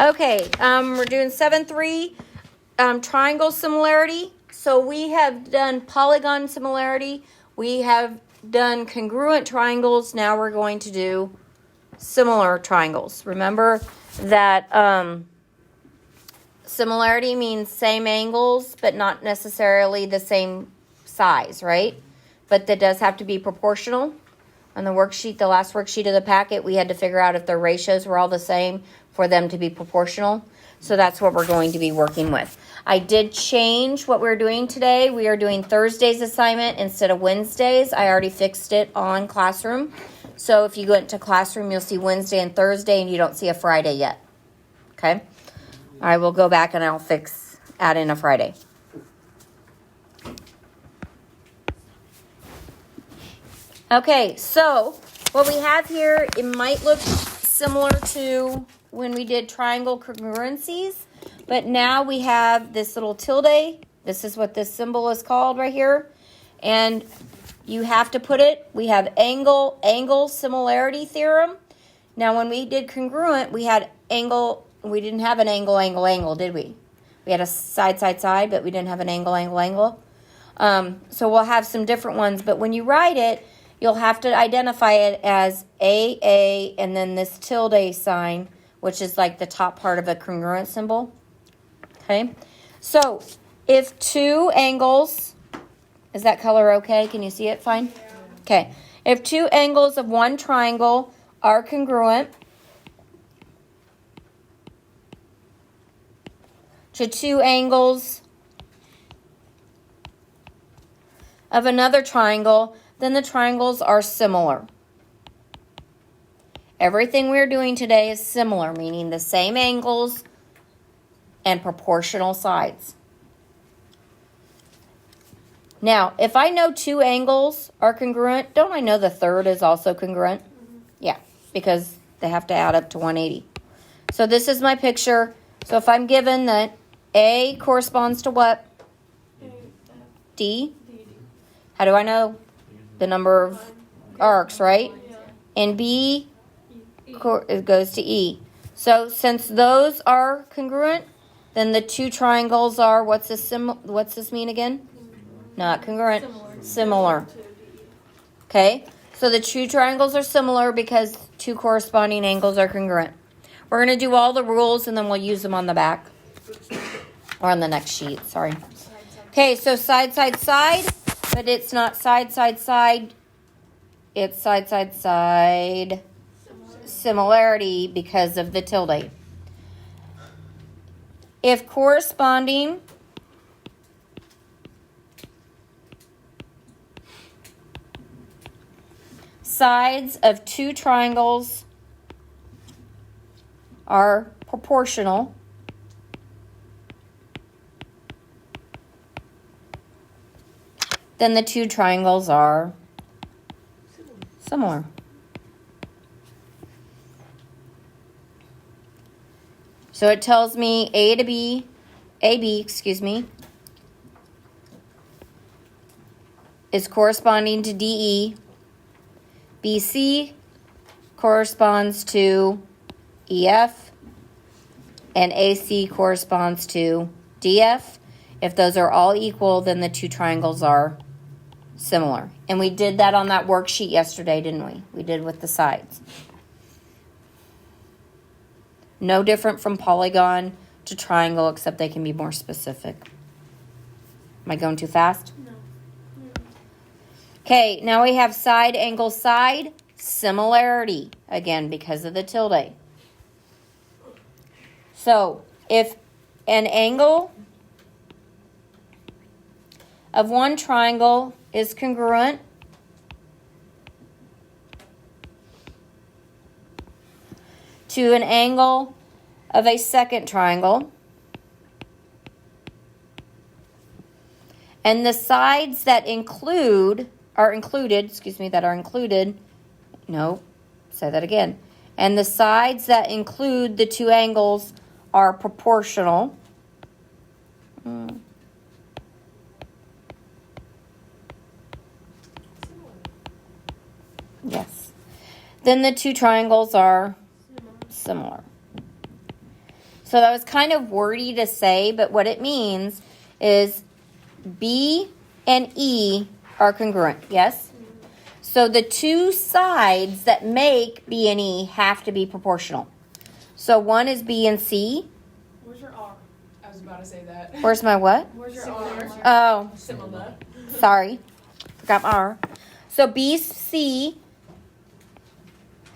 Okay, we're doing 7-3 triangle similarity. So we have done polygon similarity. We have done congruent triangles. Now we're going to do similar triangles. Remember that similarity means same angles, but not necessarily the same size, right? But that does have to be proportional. On the worksheet, the last worksheet of the packet, we had to figure out if the ratios were all the same for them to be proportional. So that's what we're going to be working with. I did change what we're doing today. We are doing Thursday's assignment instead of Wednesday's. I already fixed it on Classroom. So if you go into Classroom, you'll see Wednesday and Thursday, and you don't see a Friday yet. Okay? I will go back and I'll add in a Friday. Okay, so what we have here, it might look similar to when we did triangle congruencies, but now we have this little tilde. This is what this symbol is called right here. And you have to put it, we have angle similarity theorem. Now when we did congruent, we had angle, we didn't have an angle, did we? We had a side, but we didn't have an angle. So we'll have some different ones, but when you write it, you'll have to identify it as AA and then this tilde sign, which is like the top part of a congruent symbol. Okay, so if two angles, is that color okay? Can you see it fine? Okay, if two angles of one triangle are congruent to two angles of another triangle, then the triangles are similar. Everything we're doing today is similar, meaning the same angles and proportional sides. Now, if I know two angles are congruent, don't I know the third is also congruent? Mm-hmm. Yeah, because they have to add up to 180. So this is my picture. So if I'm given that A corresponds to what? D? How do I know? The number of arcs, right? And B it goes to E. So since those are congruent, then the two triangles are, what's this mean again? Not congruent. Similar. Okay? So the two triangles are similar because two corresponding angles are congruent. We're going to do all the rules and then we'll use them on the back. Or on the next sheet, sorry. Okay, so side, but it's not side. It's side. Similarity because of the tilde. If corresponding sides of two triangles are proportional, then the two triangles are similar. So it tells me AB, is corresponding to DE. BC corresponds to EF. And AC corresponds to DF. If those are all equal, then the two triangles are similar. And we did that on that worksheet yesterday, didn't we? We did with the sides. No different from polygon to triangle, except they can be more specific. Am I going too fast? No. Okay, now we have side, angle, side, similarity. Again, because of the tilde. So, if an angle of one triangle is congruent to an angle of a second triangle, and the sides that are included, and the sides that include the two angles are proportional. Yes. Then the two triangles are similar. So that was kind of wordy to say, but what it means is B and E are congruent, yes? So the two sides that make B and E have to be proportional. So one is B and C. Where's your R? I was about to say that. Where's my what? Where's your R? Oh, Similar. sorry. Forgot my R. So BC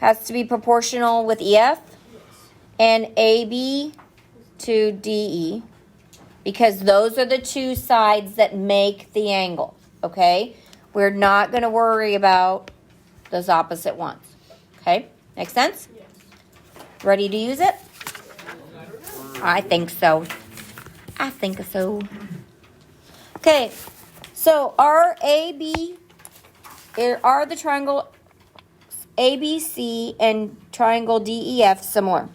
has to be proportional with EF and AB to DE because those are the two sides that make the angle, okay? We're not going to worry about those opposite ones, okay? Make sense? Yes. Ready to use it? I think so. I think so. Okay, so are the triangle ABC and triangle DEF similar?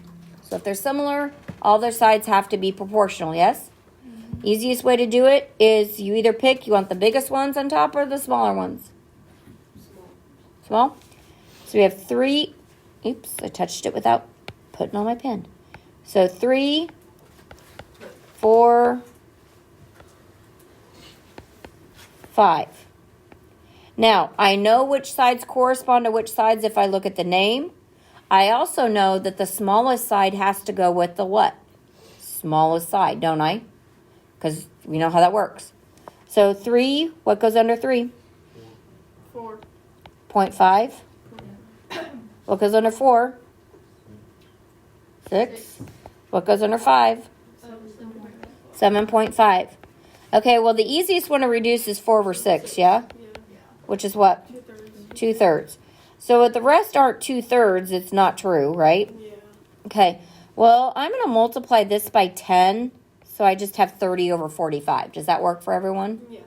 So if they're similar, all their sides have to be proportional, yes? Mm-hmm. Easiest way to do it is you either pick, you want the biggest ones on top or the smaller ones? Small? So we have 3, oops, I touched it without putting on my pen. So 3, 4, 5. Now, I know which sides correspond to which sides if I look at the name. I also know that the smallest side has to go with the what? Smallest side, don't I? Because we know how that works. So 3, what goes under 3? 4. 0.5. What goes under 4? 6. What goes under 5? 7.5. Okay, well, the easiest one to reduce is 4 over 6, yeah? Which is what? 2/3. So if the rest aren't 2/3, it's not true, right? Yeah. Okay, well, I'm going to multiply this by 10, so I just have 30 over 45. Does that work for everyone? Yeah.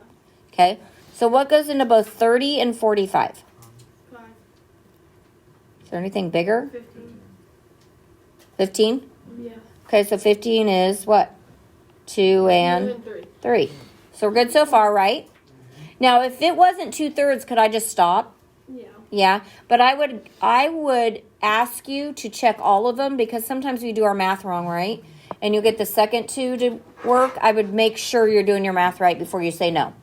Okay, so what goes into both 30 and 45? 5. Is there anything bigger? 15. 15? Yeah. Okay, so 15 is what? 2 and 3. 3. So we're good so far, right? Now, if it wasn't 2/3, could I just stop? Yeah. Yeah, but I would ask you to check all of them because sometimes we do our math wrong, right? And you'll get the second 2 to work. I would make sure you're doing your math right before you say no.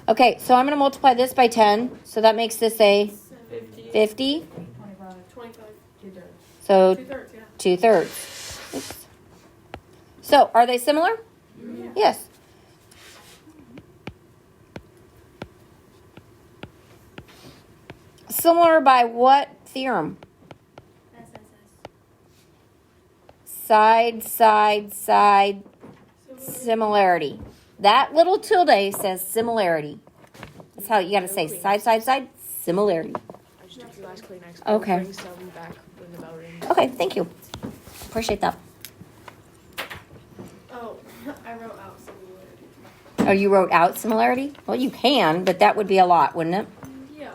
Okay, so I'm going to multiply this by 10. So that makes this a 50. 25. 2/3. So 2/3, yeah. 2/3. Oops. So are they similar? Yeah. Yes. Similar by what theorem? Side, side, side, similarity. That little tilde says similarity. That's how you got to say side, side, side, similarity. I just took the last Kleenex. Okay. Bring some back when the bell rings. Okay, thank you. Appreciate that. Oh, I wrote out similarity. Oh, you wrote out similarity? Well, you can, but that would be a lot, wouldn't it? Yeah.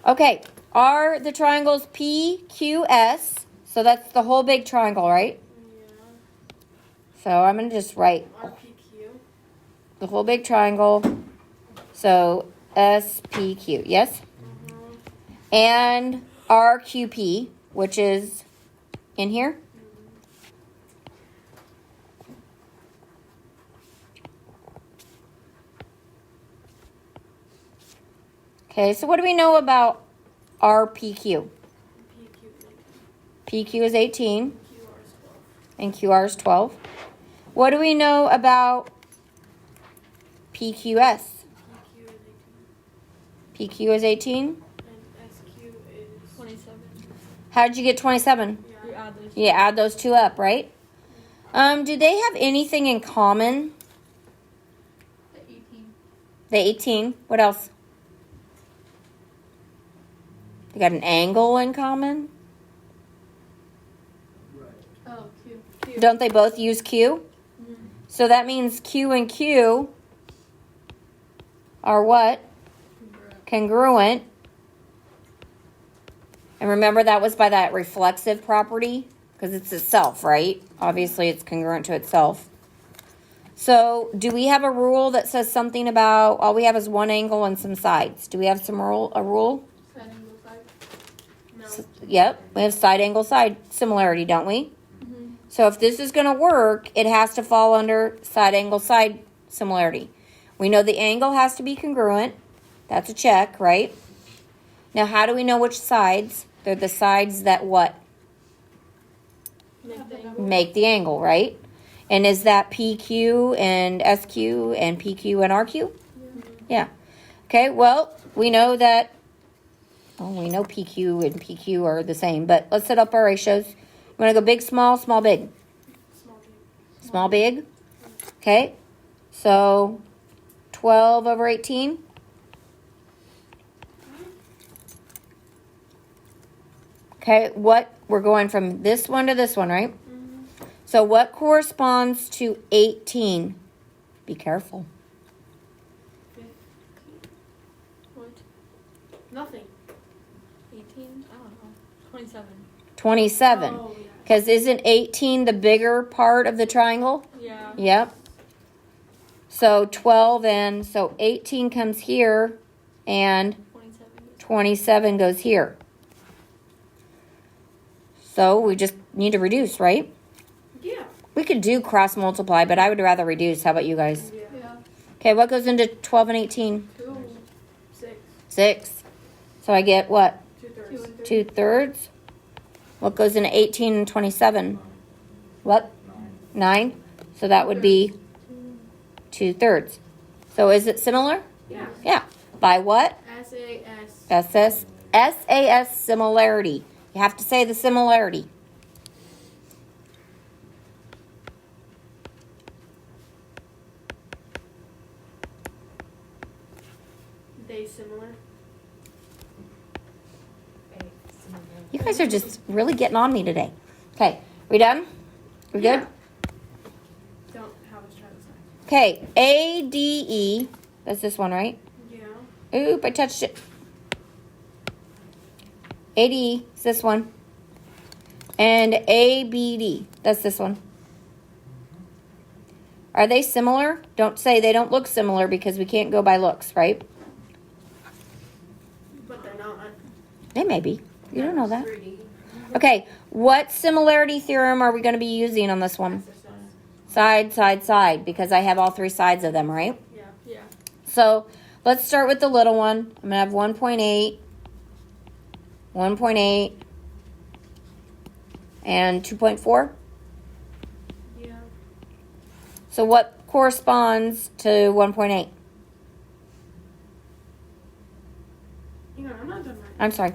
Okay, are the triangles PQS? So that's the whole big triangle, right? Yeah. So I'm going to just write RPQ. the whole big triangle. So SPQ, yes? Mm-hmm. And RQP, which is in here. Okay, so what do we know about RPQ? PQ is 18 and QR is 12. What do we know about PQS? PQ is 18. And SQ is 27. How did you get 27? You add those. You add those two up, right? Do they have anything in common? The 18. The 18. What else? They got an angle in common? Oh, Q. Don't they both use Q? Mm-hmm. So that means Q and Q are what? Congruent. And remember that was by that reflexive property? Because it's itself, right? Obviously it's congruent to itself. So do we have a rule that says something about, all we have is one angle and some sides. Do we have a rule? Yep, we have side angle side similarity, don't we? Mhm. So if this is going to work, it has to fall under side angle side similarity. We know the angle has to be congruent. That's a check, right? Now, how do we know which sides? They're the sides that what? Make the angle. Make the angle, right? And is that PQ and SQ and PQ and RQ? Yeah. Okay, well, we know that, we know PQ and PQ are the same, but let's set up our ratios. You want to go big, small, small, big? Small big. Small, big? Okay, so 12 over 18. Okay, we're going from this one to this one, right? Mhm. So what corresponds to 18? Be careful. 15. What? Nothing. 18? I don't know. 27. 27. Oh, yeah. Because isn't 18 the bigger part of the triangle? Yeah. Yep. So 12 and so 18 comes here and 27. 27 goes here. So we just need to reduce, right? Yeah. We could do cross multiply, but I would rather reduce. How about you guys? Yeah. Okay, what goes into 12 and 18? 2. 6. 6. So I get what? 2/3. 2/3. What goes into 18 and 27? What? 9. So that would be 2/3. So is it similar? Yeah. Yeah. By what? SAS. SAS similarity. You have to say the similarity. They similar. You guys are just really getting on me today. Okay, we done? We good? Yeah. Don't have us try this next. Okay, ADE. That's this one, right? Yeah. Oop, I touched it. ADE is this one. And ABD, that's this one. Are they similar? Don't say they don't look similar because we can't go by looks, right? But they're not. They may be. You don't know that. Okay, what similarity theorem are we going to be using on this one? Side, side, side, because I have all three sides of them, right? Yeah. Yeah. So let's start with the little one. I'm going to have 1.8, 1.8, and 2.4. Yeah. So what corresponds to 1.8? Hang on, I'm not done right. I'm sorry,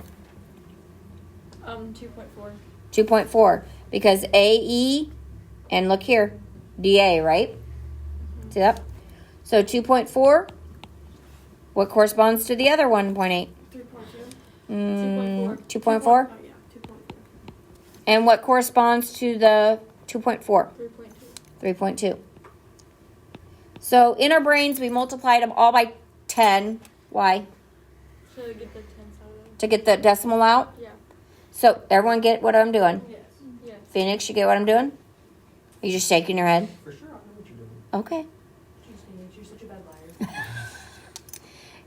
2.4. 2.4. Because AE, and look here, DA, right? See that? So 2.4, what corresponds to the other 1.8? 3.2. 2.4. Oh, yeah. 2.4. And what corresponds to the 2.4? 3.2. 3.2. So in our brains, we multiplied them all by 10. Why? So get the 10s out of them. To get the decimal out? Yeah. So everyone get what I'm doing? Yes. Yes. Phoenix, you get what I'm doing? Are you just shaking your head? For sure, I know what you're doing. Okay. Jeez, Phoenix, you're such a bad liar.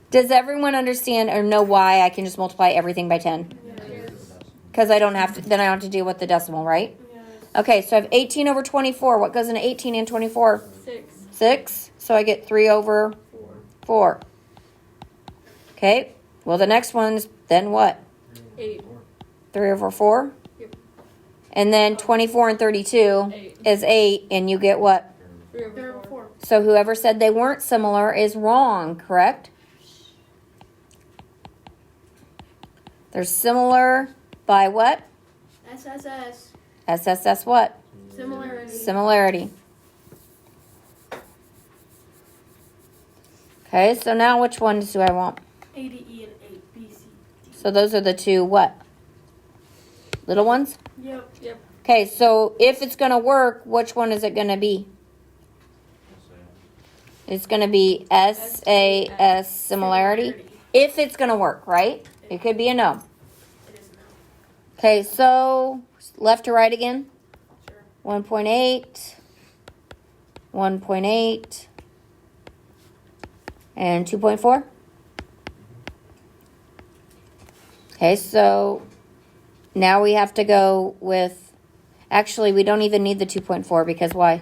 Does everyone understand or know why I can just multiply everything by 10? Yes. Because I don't have to, then I don't have to deal with the decimal, right? Yes. Okay, so I have 18 over 24. What goes into 18 and 24? 6. 6. So I get 3 over 4. 4. Okay, well, the next one's then what? 8. 3 over 4? Yep. And then 24 and 32 8. is 8, and you get what? 3 over 4. So whoever said they weren't similar is wrong, correct? They're similar by what? SSS. SSS what? Similarity. Similarity. Okay, so now which ones do I want? ADE and 8BC. So those are the two what? Little ones? Yep. Yep. Okay, so if it's going to work, which one is it going to be? It's going to be SAS similarity. If it's going to work, right? It could be a no. It is now. Okay, so left to right again. Sure. 1.8, 1.8, and 2.4. Okay, so Now we have to go with, actually, we don't even need the 2.4 because why?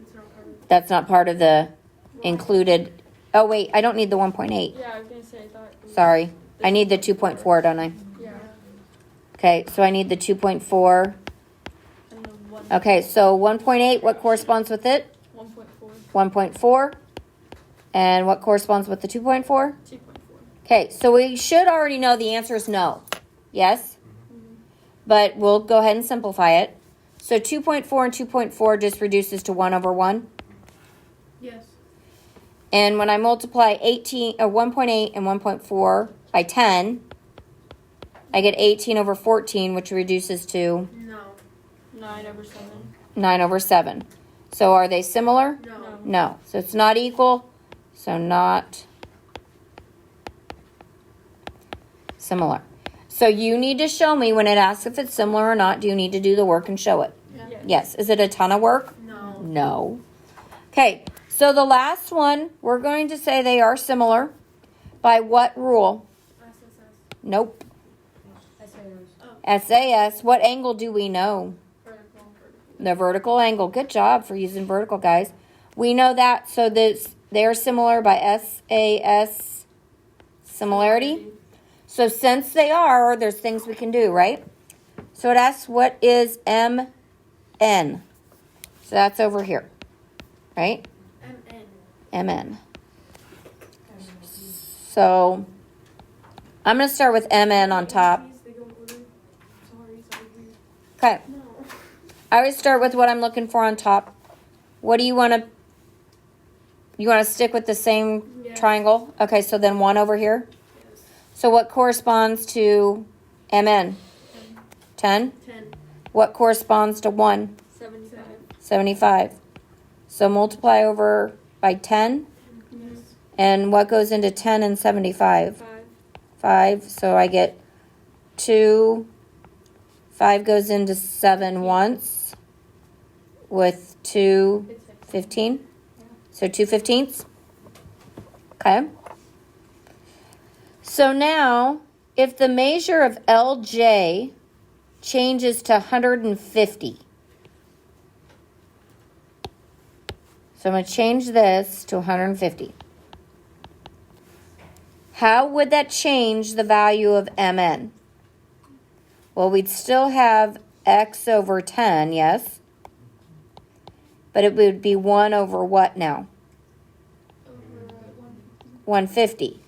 It's not covered. That's not part of the included. Oh, wait, I don't need the 1.8. Yeah, I was gonna say, I thought. it was- Sorry. I need the 2.4, don't I? Yeah. Okay, so I need the 2.4. And then one. Okay, so 1.8, what corresponds with it? 1.4. 1.4. And what corresponds with the 2.4? 2.4. Okay, so we should already know the answer is no. Yes? But we'll go ahead and simplify it. So 2.4 and 2.4 just reduces to 1 over 1. Yes. And when I multiply 1.8 and 1.4 by 10, I get 18 over 14, which reduces to No. 9 over 7. 9 over 7. So are they similar? No. No. So it's not equal. So not similar. So you need to show me when it asks if it's similar or not. Do you need to do the work and show it? Yeah. Yes. Is it a ton of work? No. No. Okay. So the last one, we're going to say they are similar. By what rule? SSS. Nope. SAOs. SAS. What angle do we know? Vertical. The vertical angle. Good job for using vertical, guys. We know that. So they're similar by SAS similarity. So since they are, there's things we can do, right? So it asks what is MN. So that's over here, right? MN. MN. So I'm going to start with MN on top. They go in order. Sorry. Okay. No. I always start with what I'm looking for on top. What do you want to... You want to stick with the same Yes. triangle? Okay, so then 1 over here. Yes. So what corresponds to MN? 10. 10. What corresponds to 1? 75. 75. So multiply over by 10. Yes. And what goes into 10 and 75? 5. 5. So I get 2. 5 goes into 7 once with 2 15. So 2 15ths. Okay. So now, if the measure of LJ changes to 150, so I'm going to change this to 150. How would that change the value of MN? Well, we'd still have x over 10, yes? But it would be 1 over what now? Over 150.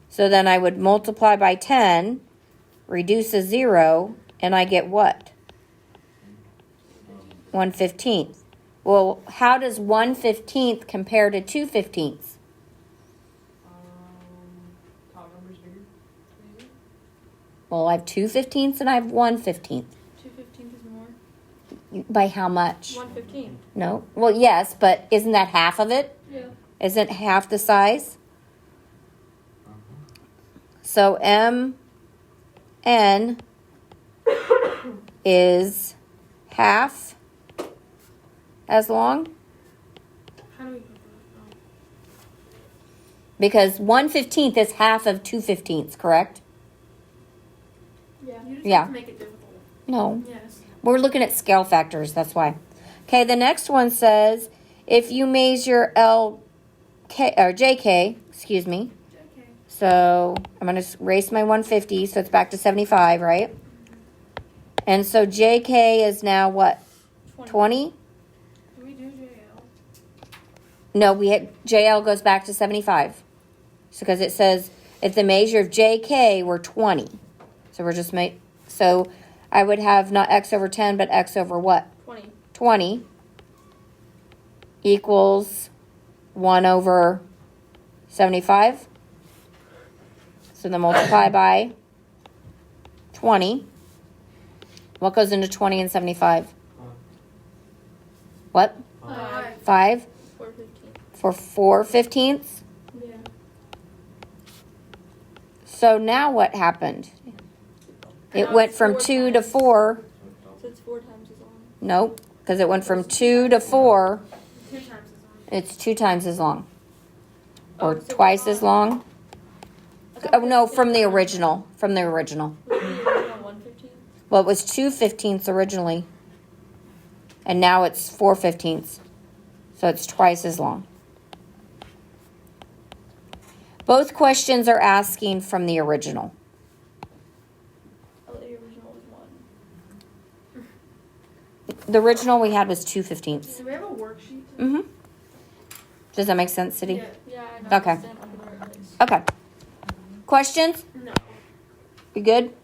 So then I would multiply by 10, reduce a 0, and I get what? 1/15. Well, how does 1/15 compare to 2/15? Top number's bigger. Maybe? Well, I have 2/15 and I have 1/15. 2/15 is more. By how much? 1/15. No. Well, yes, but isn't that half of it? Yeah. Isn't half the size? So MN is half as long How do we? because 1/15 is half of 2/15, correct? Yeah. You just Yeah. have to make it difficult. No. Yes. We're looking at scale factors, that's why. Okay, the next one says if you measure JK, excuse me. Okay. So I'm going to erase my 150, so it's back to 75, right? And so JK is now what? 20? Do we do JL? No, JL goes back to 75. So because it says if the measure of JK were 20. So we're just so I would have not x over 10, but x over what? 20. 20 equals 1 over 75. So then multiply by 20. What goes into 20 and 75? What? 5. 5 4/15. for 4/15. Yeah. So now what happened? It Now went it's from 4 2 to times. 4. So it's 4 times as long. Nope, because it went from 2 to 4. 2 times as long. It's 2 times as long. Or Oh, so twice we're as on- long. I thought Oh, no, we from the did- original. From the original. Was the original 1/15? Well, it was 2/15 originally. And now it's 4/15. So it's twice as long. Both questions are asking from the original. Oh, the original was one. The original we had was 2/15. Do we have a worksheet? Mm-hmm. Does that make sense, City? Yeah. Yeah, I know. Okay. Stand up in the right place. Okay. Questions? No. You good?